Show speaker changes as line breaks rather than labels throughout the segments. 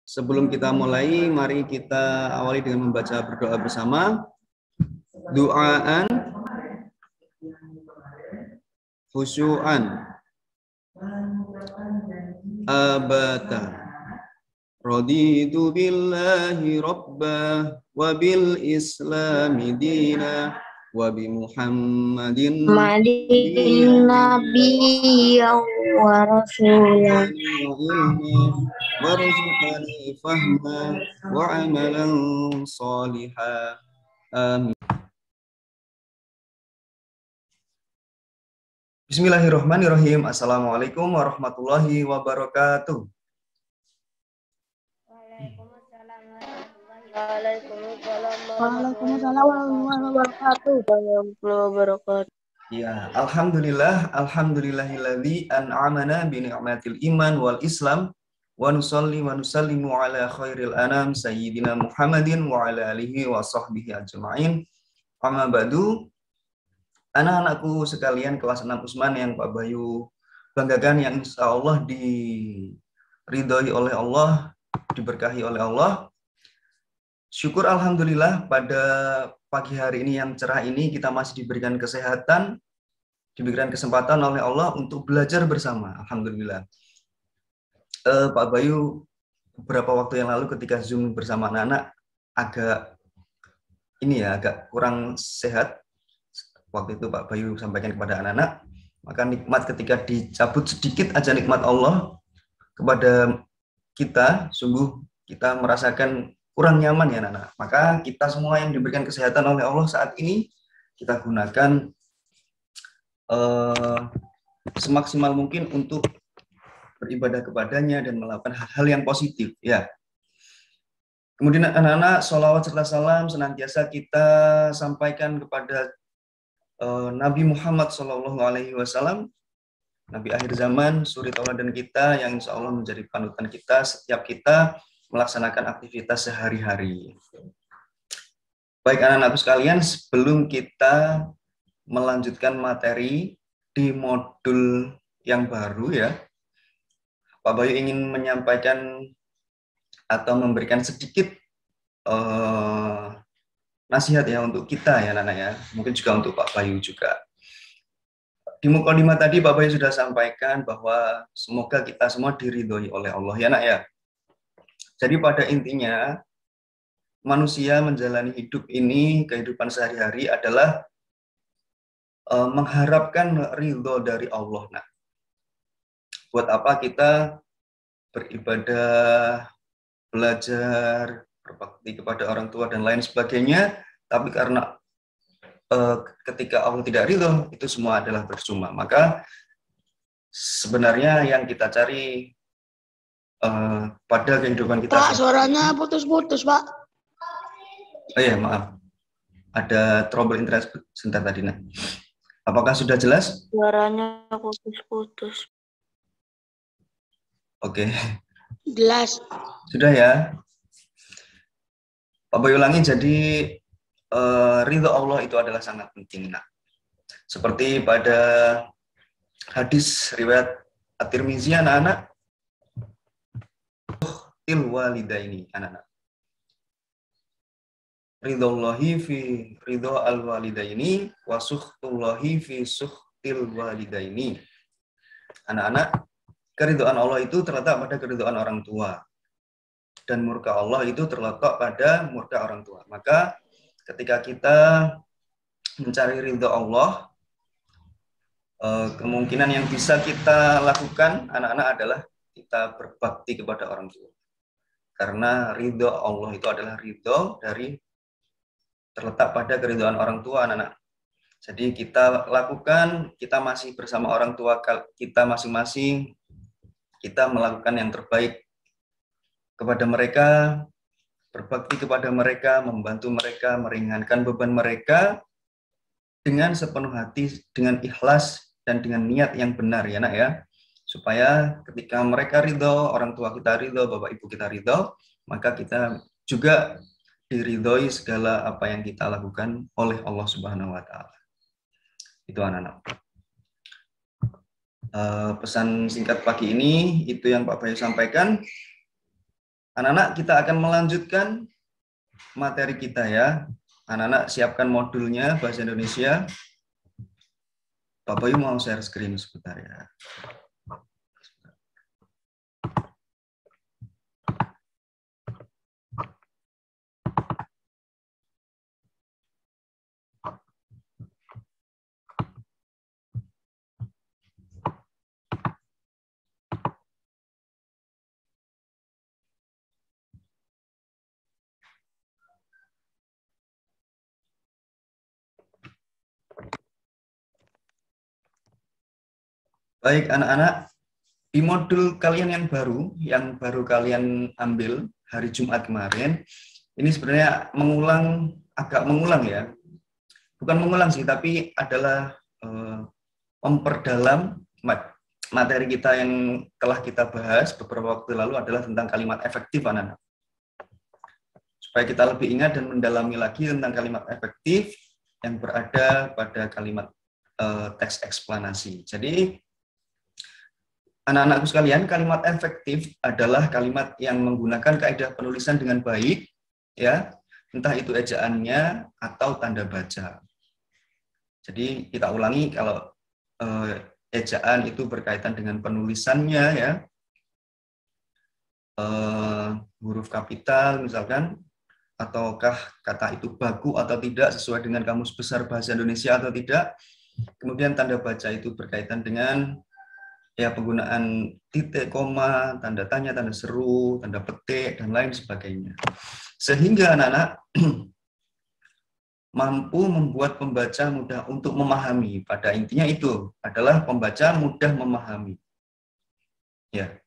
Sebelum kita mulai, mari kita awali dengan membaca berdoa bersama. Duaan khusyu'an abata raditu billahi rabbah wa bil islami dina wa bi Muhammadin
nabiyyan wa rasulan
warzuqani fahma wa amalan salihah. Amin. Bismillahirrahmanirrahim. Assalamualaikum warahmatullahi wabarakatuh.
Waalaikumsalam warahmatullahi wabarakatuh.
Ya, alhamdulillahilladzi an'amana bi ni'matil iman wal islam wa nusalli wa nusallimu ala khairil anam sayyidina Muhammadin wa ala alihi wa sahbihi ajma'in. Amma ba'du. Anak-anakku sekalian kelas 6 Usman yang Pak Bayu banggakan, yang insya Allah diridhoi oleh Allah, diberkahi oleh Allah. Syukur alhamdulillah pada pagi hari ini yang cerah ini kita masih diberikan kesehatan, diberikan kesempatan oleh Allah untuk belajar bersama. Alhamdulillah. Pak Bayu beberapa waktu yang lalu ketika Zoom bersama anak-anak agak kurang sehat. Waktu itu Pak Bayu sampaikan kepada anak-anak, maka nikmat ketika dicabut sedikit aja nikmat Allah kepada kita, sungguh kita merasakan kurang nyaman ya anak-anak. Maka kita semua yang diberikan kesehatan oleh Allah saat ini, kita gunakan semaksimal mungkin untuk beribadah kepadanya dan melakukan hal-hal yang positif ya. Kemudian anak-anak, sholawat serta salam senantiasa kita sampaikan kepada Nabi Muhammad SAW, Nabi akhir zaman, suri tauladan kita yang insya Allah menjadi panutan kita setiap kita melaksanakan aktivitas sehari-hari. Baik anak-anakku sekalian, sebelum kita melanjutkan materi di modul yang baru ya, Pak Bayu ingin menyampaikan atau memberikan sedikit nasihat ya untuk kita ya anak-anak ya, mungkin juga untuk Pak Bayu juga. Di mukadimah tadi Pak Bayu sudah sampaikan bahwa semoga kita semua diridhoi oleh Allah ya nak ya. Jadi pada intinya manusia menjalani hidup ini, kehidupan sehari-hari adalah mengharapkan ridho dari Allah nak. Buat apa kita beribadah, belajar, berbakti kepada orang tua dan lain sebagainya, tapi karena ketika Allah tidak ridho, itu semua adalah percuma. Maka sebenarnya yang kita cari pada kehidupan kita.
Pak, suaranya putus-putus, Pak.
Oh iya, maaf. Ada trouble internet sebentar tadi. Nah. Apakah sudah jelas?
Suaranya putus-putus.
Oke.
Jelas.
Sudah ya. Pak Bayu ulangi, jadi ridho Allah itu adalah sangat penting. Nah, seperti pada hadis riwayat At-Tirmizi anak-anak, til walidaini anak-anak. Ridhollahi fi ridho al-walidaini wa sukhtullahi fi sukhtil walidaini. Anak-anak, keridhaan Allah itu terletak pada keridhaan orang tua. Dan murka Allah itu terletak pada murka orang tua. Maka ketika kita mencari ridho Allah, kemungkinan yang bisa kita lakukan anak-anak adalah kita berbakti kepada orang tua. Karena ridho Allah itu adalah ridho dari terletak pada keridhaan orang tua anak-anak. Jadi kita lakukan, kita masih bersama orang tua kita masing-masing, kita melakukan yang terbaik kepada mereka, berbakti kepada mereka, membantu mereka, meringankan beban mereka dengan sepenuh hati, dengan ikhlas dan dengan niat yang benar ya nak ya. Supaya ketika mereka ridho, orang tua kita ridho, bapak ibu kita ridho, maka kita juga diridhoi segala apa yang kita lakukan oleh Allah Subhanahu wa taala. Itu anak-anak. Pesan singkat pagi ini itu yang Pak Bayu sampaikan. Anak-anak, kita akan melanjutkan materi kita ya. Anak-anak siapkan modulnya Bahasa Indonesia. Bapak Ibu mau share screen sebentar ya. Baik anak-anak, di modul kalian yang baru kalian ambil hari Jumat kemarin, ini sebenarnya agak mengulang ya. Bukan mengulang sih, tapi adalah memperdalam materi kita yang telah kita bahas beberapa waktu lalu adalah tentang kalimat efektif anak-anak. Supaya kita lebih ingat dan mendalami lagi tentang kalimat efektif yang berada pada kalimat teks eksplanasi. Jadi anak-anakku sekalian, kalimat efektif adalah kalimat yang menggunakan kaidah penulisan dengan baik, ya, entah itu ejaannya atau tanda baca. Jadi kita ulangi, kalau ejaan itu berkaitan dengan penulisannya, ya, huruf kapital misalkan, ataukah kata itu baku atau tidak sesuai dengan Kamus Besar Bahasa Indonesia atau tidak. Kemudian tanda baca itu berkaitan dengan ya penggunaan titik, koma, tanda tanya, tanda seru, tanda petik, dan lain sebagainya. Sehingga anak-anak mampu membuat pembaca mudah untuk memahami. Pada intinya itu adalah pembaca mudah memahami. Ya.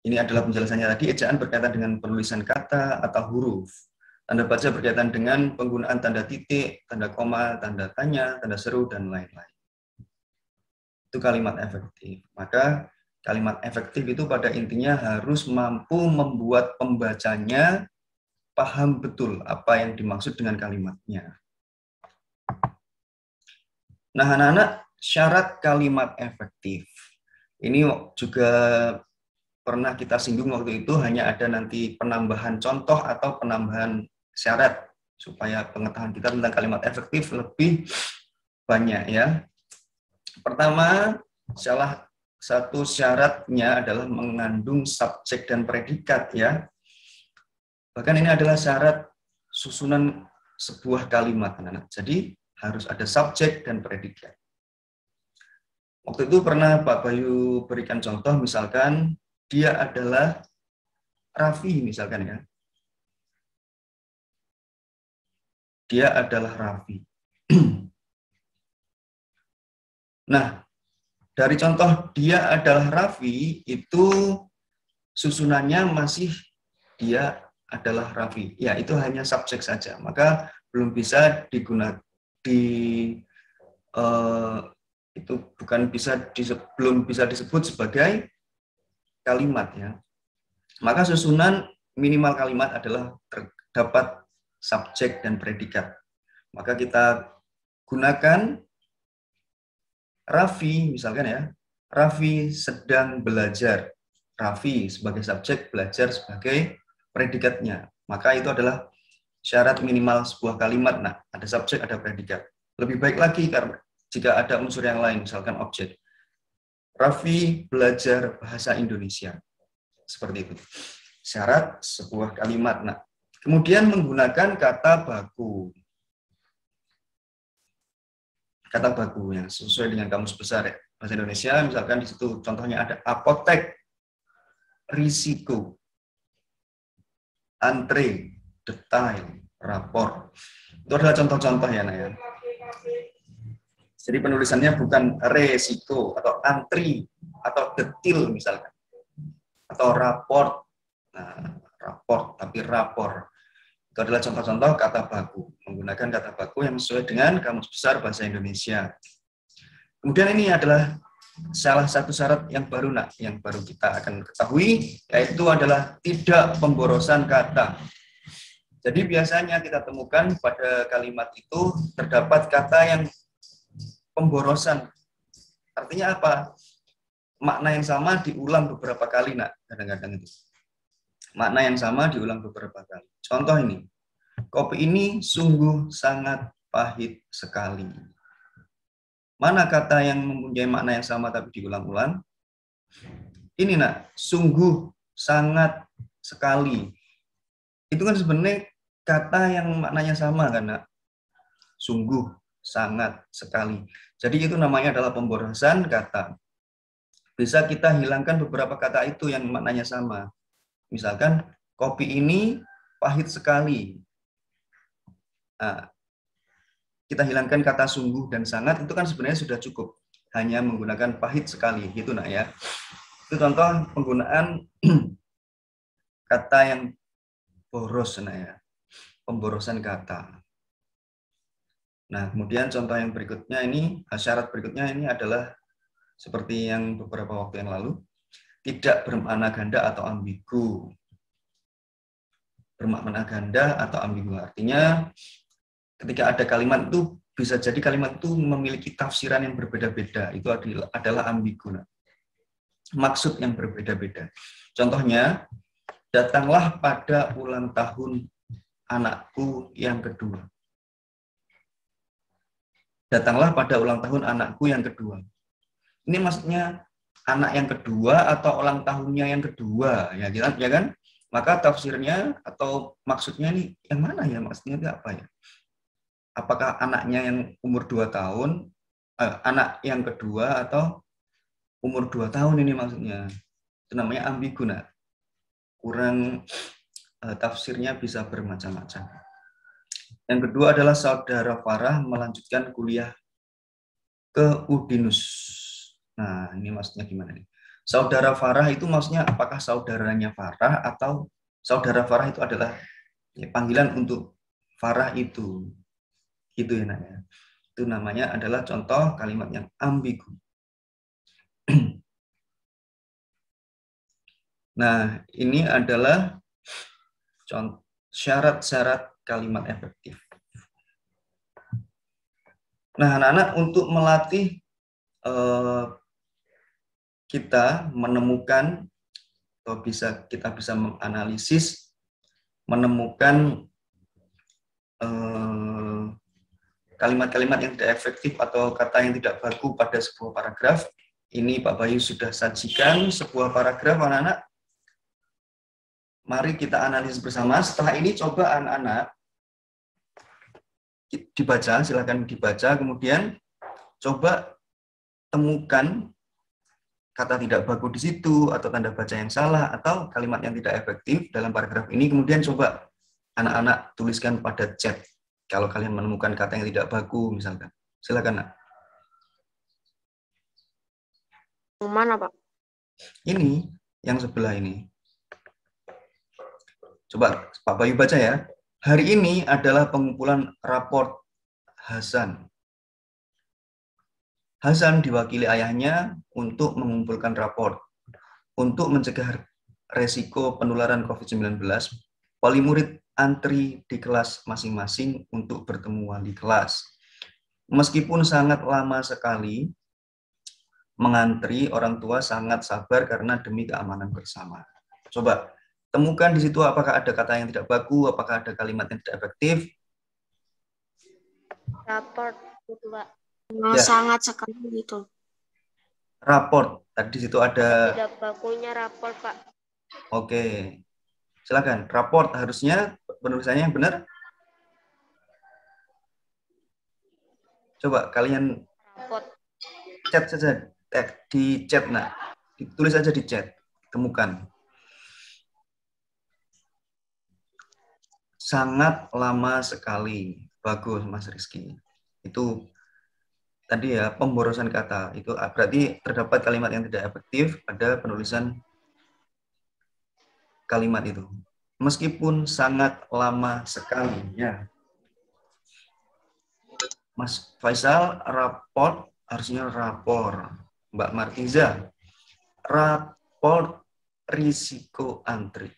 Ini adalah penjelasannya tadi, ejaan berkaitan dengan penulisan kata atau huruf. Tanda baca berkaitan dengan penggunaan tanda titik, tanda koma, tanda tanya, tanda seru, dan lain-lain. Itu kalimat efektif. Maka kalimat efektif itu pada intinya harus mampu membuat pembacanya paham betul apa yang dimaksud dengan kalimatnya. Nah, anak-anak, syarat kalimat efektif. Ini juga pernah kita singgung waktu itu, hanya ada nanti penambahan contoh atau penambahan syarat supaya pengetahuan kita tentang kalimat efektif lebih banyak ya. Pertama, salah satu syaratnya adalah mengandung subjek dan predikat ya. Bahkan ini adalah syarat susunan sebuah kalimat anak-anak. Jadi harus ada subjek dan predikat. Waktu itu pernah Pak Bayu berikan contoh, misalkan dia adalah Raffi misalkan ya. Dia adalah Raffi. Nah, dari contoh dia adalah Raffi itu susunannya masih dia adalah Raffi. Ya, itu hanya subjek saja. Maka belum bisa digunakan itu belum bisa disebut sebagai kalimat ya. Maka susunan minimal kalimat adalah terdapat subjek dan predikat. Maka kita gunakan Raffi misalkan ya. Raffi sedang belajar. Raffi sebagai subjek, belajar sebagai predikatnya. Maka itu adalah syarat minimal sebuah kalimat. Nah, ada subjek, ada predikat. Lebih baik lagi karena jika ada unsur yang lain, misalkan objek. Raffi belajar bahasa Indonesia. Seperti itu. Syarat sebuah kalimat. Nah, kemudian menggunakan kata baku. Kata baku yang sesuai dengan Kamus Besar Bahasa Indonesia, misalkan di situ contohnya ada apotek, risiko, antre, detail, rapor. Itu adalah contoh-contoh ya, Nak ya. Jadi penulisannya bukan resiko atau antri atau detil misalkan, atau raport. Nah, raport tapi rapor. Itu adalah contoh-contoh kata baku, menggunakan kata baku yang sesuai dengan Kamus Besar Bahasa Indonesia. Kemudian ini adalah salah satu syarat yang baru, Nak, yang baru kita akan ketahui, yaitu adalah tidak pemborosan kata. Jadi biasanya kita temukan pada kalimat itu terdapat kata yang pemborosan. Artinya apa? makna yang sama diulang beberapa kali, nak. Kadang-kadang itu. Makna yang sama diulang beberapa kali. Contoh ini. Kopi ini sungguh sangat pahit sekali. Mana kata yang mempunyai makna yang sama tapi diulang-ulang? Ini, nak. Sungguh sangat sekali. Itu kan sebenarnya kata yang maknanya sama, kan, nak? Sungguh sangat sekali. Jadi itu namanya adalah pemborosan kata. Bisa kita hilangkan beberapa kata itu yang maknanya sama. Misalkan, kopi ini pahit sekali. Nah, kita hilangkan kata sungguh dan sangat, itu kan sebenarnya sudah cukup. Hanya menggunakan pahit sekali, gitu, nak, ya. Itu contoh penggunaan kata yang boros, nah, ya. Pemborosan kata. Nah, kemudian contoh yang berikutnya ini, syarat berikutnya ini adalah seperti yang beberapa waktu yang lalu, tidak bermakna ganda atau ambigu. Bermakna ganda atau ambigu artinya ketika ada kalimat itu bisa jadi kalimat itu memiliki tafsiran yang berbeda-beda. Itu adalah ambigu. Maksud yang berbeda-beda. Contohnya, datanglah pada ulang tahun anakku yang kedua. Datanglah pada ulang tahun anakku yang kedua. Ini maksudnya anak yang kedua atau ulang tahunnya yang kedua, ya kan? Maka tafsirnya atau maksudnya ini yang mana ya? Maksudnya itu apa ya? Apakah anaknya yang umur 2 tahun, anak yang kedua atau umur 2 tahun ini maksudnya? Itu namanya ambigu, nah. Kurang tafsirnya bisa bermacam-macam. Yang kedua adalah saudara Farah melanjutkan kuliah ke Udinus. Nah, ini maksudnya gimana nih? Saudara Farah itu maksudnya apakah saudaranya Farah atau saudara Farah itu adalah panggilan untuk Farah itu. Gitu ya, namanya. Itu namanya adalah contoh kalimat yang ambigu. Nah, ini adalah syarat-syarat kalimat efektif. Nah, anak-anak, untuk melatih kita menemukan atau kita bisa menganalisis, menemukan kalimat-kalimat yang tidak efektif atau kata yang tidak baku pada sebuah paragraf. Ini Pak Bayu sudah sajikan sebuah paragraf, anak-anak. Mari kita analisis bersama. Setelah ini coba anak-anak dibaca, silakan dibaca, kemudian coba temukan kata tidak baku di situ, atau tanda baca yang salah, atau kalimat yang tidak efektif dalam paragraf ini. Kemudian coba anak-anak tuliskan pada chat kalau kalian menemukan kata yang tidak baku, misalkan. Silakan, Nak.
Yang mana, Pak?
Ini, yang sebelah ini. Coba Pak Bayu baca ya. Hari ini adalah pengumpulan raport Hasan. Hasan diwakili ayahnya untuk mengumpulkan raport. Untuk mencegah resiko penularan COVID-19, wali murid antri di kelas masing-masing untuk bertemu wali kelas. Meskipun sangat lama sekali mengantri, orang tua sangat sabar karena demi keamanan bersama. Coba temukan di situ apakah ada kata yang tidak baku, apakah ada kalimat yang tidak efektif.
Raport itu, Pak. Ya. Sangat sekali gitu.
Raport. Tadi di situ ada
tidak bakunya raport, Pak.
Oke. Silakan. Raport harusnya penulisannya yang benar. Coba kalian
raport.
Chat saja di chat, nah. Ditulis saja di chat. Temukan. Sangat lama sekali. Bagus, Mas Rizky. Itu tadi ya, pemborosan kata. Itu berarti terdapat kalimat yang tidak efektif pada penulisan kalimat itu. Meskipun sangat lama sekali. Ya. Mas Faisal, raport harusnya rapor. Mbak Martiza, raport risiko antri.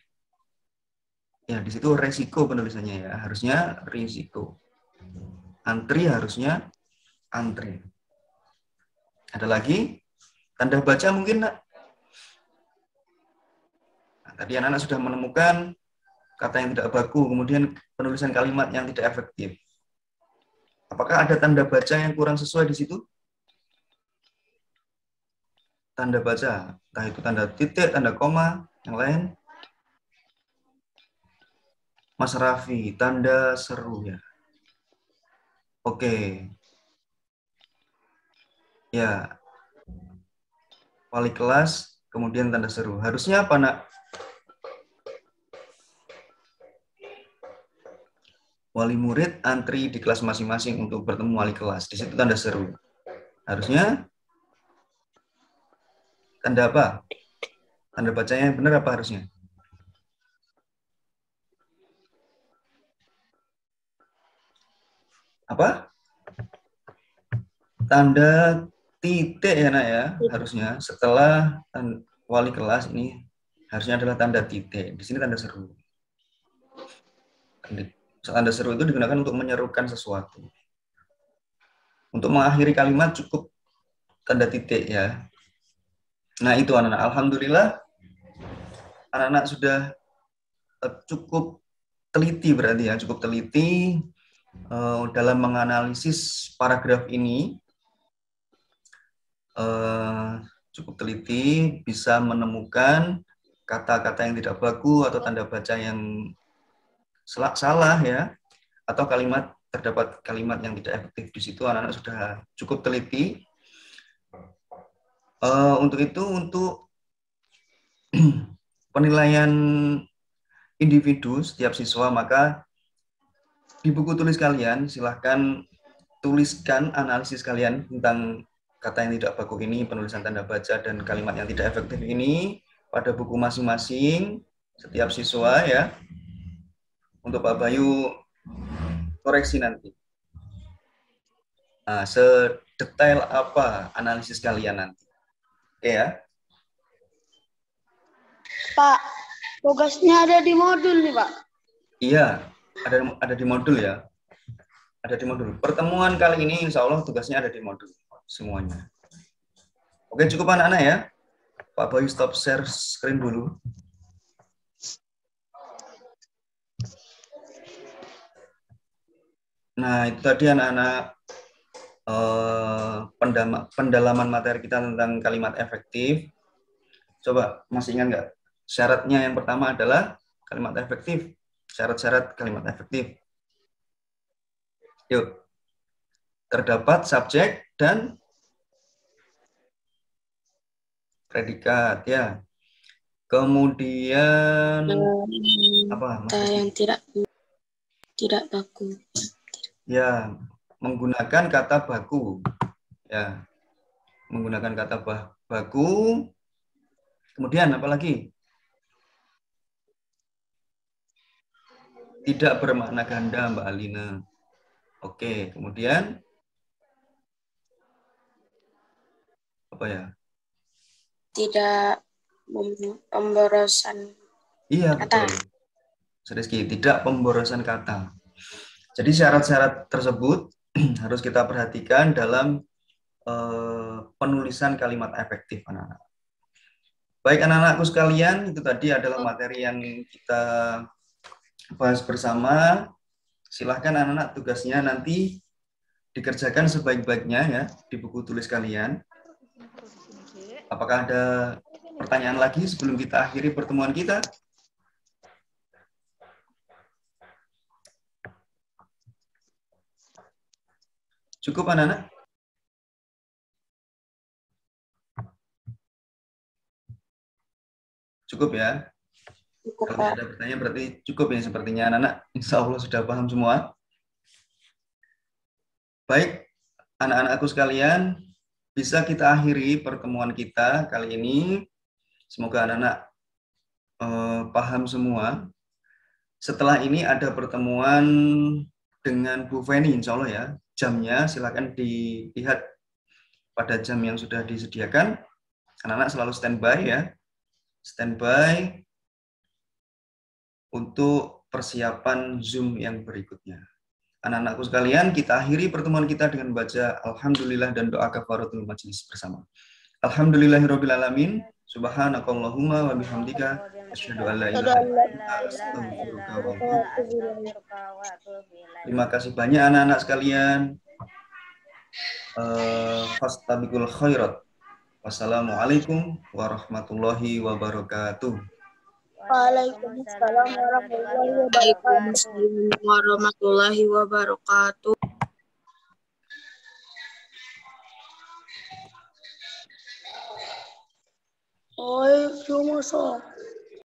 Ya, di situ resiko penulisannya ya. Harusnya risiko. Antri harusnya antri. Ada lagi? Tanda baca mungkin, Nak? Nah, tadi anak-anak sudah menemukan kata yang tidak baku, kemudian penulisan kalimat yang tidak efektif. Apakah ada tanda baca yang kurang sesuai di situ? Tanda baca, entah itu tanda titik, tanda koma, yang lain? Mas Raffi, tanda seru ya. Oke. Ya. Wali kelas, kemudian tanda seru. Harusnya apa, Nak? Wali murid antri di kelas masing-masing untuk bertemu wali kelas. Di situ tanda seru. Harusnya tanda apa? Tanda bacanya benar apa harusnya? Apa? Tanda titik ya, Nak ya. Harusnya setelah wali kelas ini harusnya adalah tanda titik. Di sini tanda seru. Tanda seru itu digunakan untuk menyerukan sesuatu. Untuk mengakhiri kalimat cukup tanda titik ya. Nah itu anak-anak. Alhamdulillah anak-anak sudah cukup teliti berarti ya. Cukup teliti dalam menganalisis paragraf ini. Cukup teliti, bisa menemukan kata-kata yang tidak baku atau tanda baca yang salah ya, atau terdapat kalimat yang tidak efektif di situ. Anak-anak sudah cukup teliti. Untuk itu, untuk penilaian individu setiap siswa, maka di buku tulis kalian silahkan tuliskan analisis kalian tentang kata yang tidak baku ini, penulisan tanda baca dan kalimat yang tidak efektif ini pada buku masing-masing setiap siswa ya. Untuk Pak Bayu koreksi nanti. Nah, sedetail apa analisis kalian nanti. Oke ya.
Pak, tugasnya ada di modul nih, Pak.
Iya, ada di modul ya. Ada di modul. Pertemuan kali ini insya Allah tugasnya ada di modul semuanya. Oke, cukup anak-anak ya. Pak Bayu stop share screen dulu. Nah, itu tadi anak-anak pendalaman materi kita tentang kalimat efektif. Coba masih ingat nggak? Syaratnya yang pertama adalah kalimat efektif. Syarat-syarat kalimat efektif. Yuk. Terdapat subjek dan predikat ya. Kemudian apa?
Yang tidak baku.
Ya, menggunakan kata baku. Ya. Menggunakan kata baku. Kemudian apa lagi? Tidak bermakna ganda, Mbak Alina. Oke, kemudian apa ya?
Tidak pemborosan
Iya,
kata.
betul. Rizky, tidak pemborosan kata. Jadi syarat-syarat tersebut harus kita perhatikan dalam penulisan kalimat efektif anak-anak. Baik anak-anakku sekalian, itu tadi adalah materi yang kita bahas bersama. Silahkan anak-anak tugasnya nanti dikerjakan sebaik-baiknya ya di buku tulis kalian. Apakah ada pertanyaan lagi sebelum kita akhiri pertemuan kita? Cukup anak-anak? Cukup ya?
Cukup,
Kalau tidak ada pertanyaan berarti cukup ya sepertinya anak-anak. Insya Allah sudah paham semua. Baik, anak-anakku sekalian, bisa kita akhiri pertemuan kita kali ini. Semoga anak-anak paham semua. Setelah ini ada pertemuan dengan Bu Feni, insya Allah ya. Jamnya silakan dilihat pada jam yang sudah disediakan. Anak-anak selalu standby ya. Standby untuk persiapan Zoom yang berikutnya. Anak-anakku sekalian, kita akhiri pertemuan kita dengan baca Alhamdulillah dan doa kafaratul majelis bersama. Alhamdulillahirabbil alamin. Subhanakallahumma wa bihamdika asyhadu an la ilaha illa anta astaghfiruka wa atubu ilaik. Terima kasih banyak anak-anak sekalian. Fastabiqul khairat. Wassalamualaikum warahmatullahi wabarakatuh.
Waalaikumsalam warahmatullahi wabarakatuh. Waalaikumsalam.